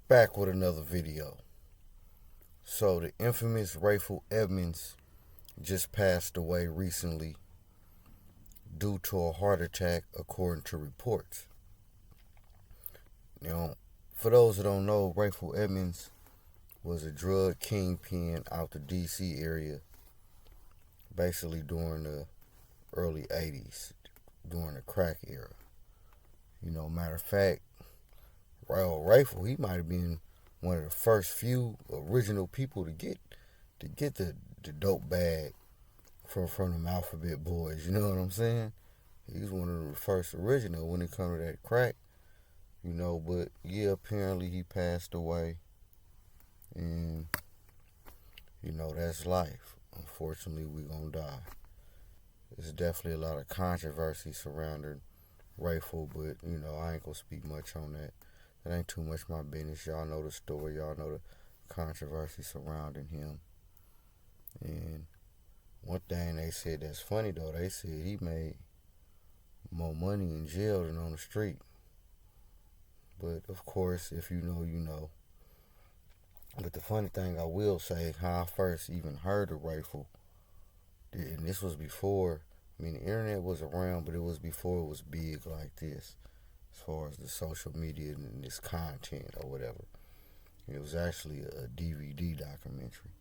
Back with another video. So the infamous Rayful Edmunds just passed away recently due to a heart attack, according to reports. Now, for those who don't know, Rayful Edmunds was a drug kingpin out the D.C. area, basically during the early '80s, during the crack era. Matter of fact, Rayful, he might have been one of the first few original people to get the dope bag from them alphabet boys. You know what I'm saying? He's one of the first original when it comes to that crack. But yeah, apparently he passed away, and that's life. Unfortunately, we gonna die. There's definitely a lot of controversy surrounding Rayful, but I ain't gonna speak much on that. That ain't too much my business. Y'all know the story. Y'all know the controversy surrounding him. And one thing they said that's funny though, they said he made more money in jail than on the street. But of course, if you know, you know. But the funny thing I will say, how I first even heard of Rayful, and this was before, the internet was around, but it was before it was big like this, as far as the social media and this content or whatever. It was actually a DVD documentary.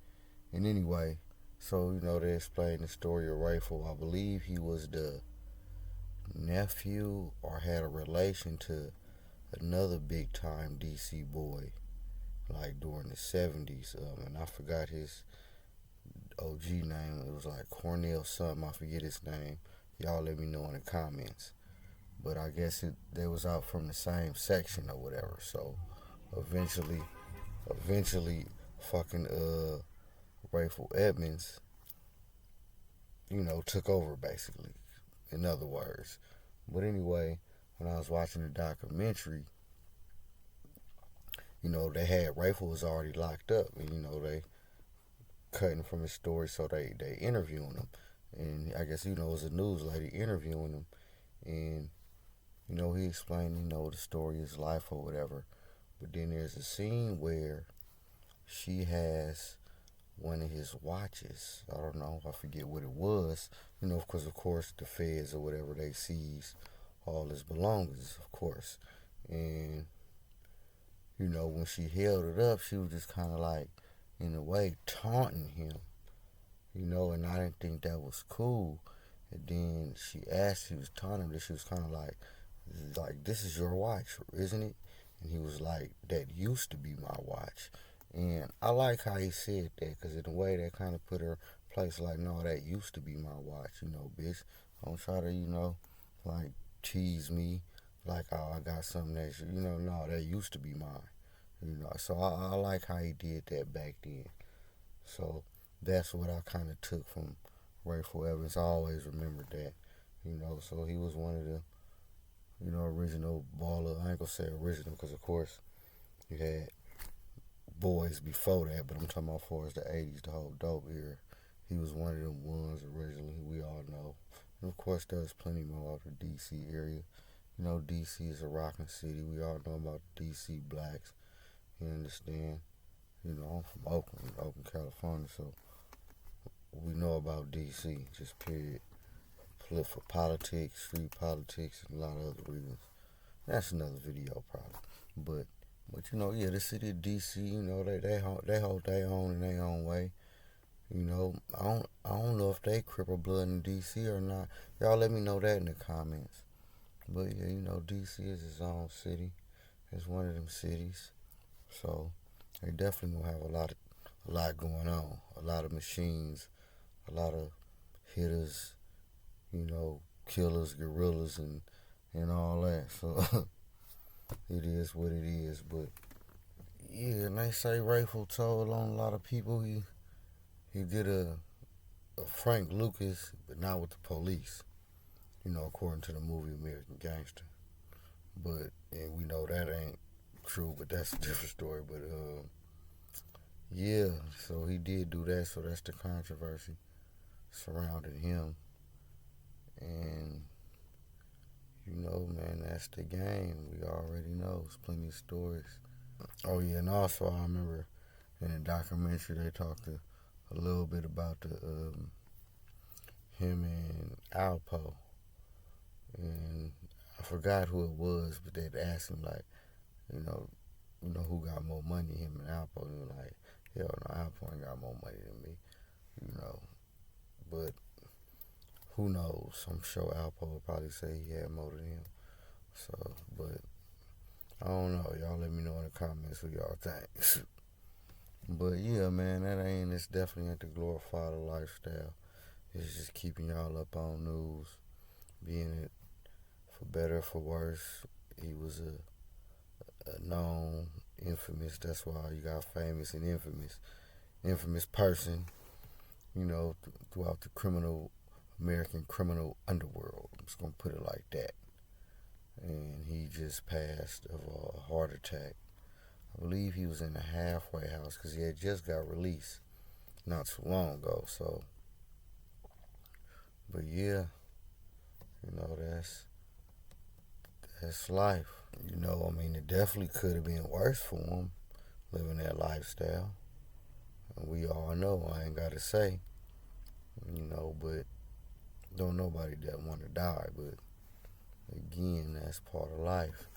And anyway, so, they explained the story of Rayful. I believe he was the nephew or had a relation to another big time DC boy, like during the 70s. And I forgot his OG name. It was like Cornell something. I forget his name. Y'all let me know in the comments. But I guess they was out from the same section or whatever. So eventually, fucking Rayful Edmunds, took over basically. In other words. But anyway, when I was watching the documentary, they had Rayful was already locked up, and they cutting from his story, so they interviewing him, and I guess it was a news lady interviewing him, and he explained the story of his life or whatever, but then there's a scene where she has one of his watches. I don't know, I forget what it was, because of course the feds or whatever they seize all his belongings, of course, and when she held it up, she was just kind of like, in a way, taunting him, and I didn't think that was cool. And then she asked, she was taunting him, that she was kind of like, this is your watch, isn't it? And he was like, that used to be my watch. And I like how he said that, because in a way, that kind of put her place like, no, that used to be my watch, bitch. Don't try to, like, tease me, like, oh, I got something that, no, that used to be mine. So I like how he did that back then. So that's what I kind of took from Rayful Evans. I always remembered that. So he was one of the, original baller. I ain't gonna say original because, of course, you had boys before that, but I'm talking about far as the 80s, the whole dope era. He was one of them ones originally, we all know. And of course, there's plenty more out of the D.C. area. D.C. is a rocking city. We all know about D.C. blacks. You understand? I'm from Oakland, California, so we know about D.C., just period. For politics, street politics, and a lot of other reasons. That's another video, probably. But yeah, the city of D.C., they hold their own in their own way. I don't know if they cripple blood in D.C. or not. Y'all let me know that in the comments. But yeah, D.C. is its own city. It's one of them cities. So they definitely gonna have a lot going on. A lot of machines, a lot of hitters, killers, gorillas, and all that. So it is what it is. But yeah, and they say Rayful told on a lot of people he did a Frank Lucas, but not with the police. According to the movie American Gangster. But and we know that ain't true, but that's a different story. But yeah, so he did do that, so that's the controversy surrounding him. And man, that's the game. We already know. There's plenty of stories Oh yeah, and also I remember in the documentary they talked a little bit about the him and Alpo, and I forgot who it was, but they'd asked him like, you know, who got more money, him and Alpo. And he was like, hell no, Alpo ain't got more money than me, you know. But who knows? I'm sure Alpo would probably say he had more than him. So, but I don't know. Y'all let me know in the comments who y'all think. But yeah, man, that ain't. It's definitely ain't the glorified lifestyle. It's just keeping y'all up on news, being it for better or for worse. He was a known, infamous. That's why you got famous and infamous person. Throughout the American criminal underworld. I'm just gonna put it like that. And he just passed of a heart attack. I believe he was in a halfway house because he had just got released not too long ago. So, but yeah, that's life. I mean, it definitely could have been worse for him living that lifestyle. And we all know, I ain't got to say, but don't nobody that want to die. But again, that's part of life.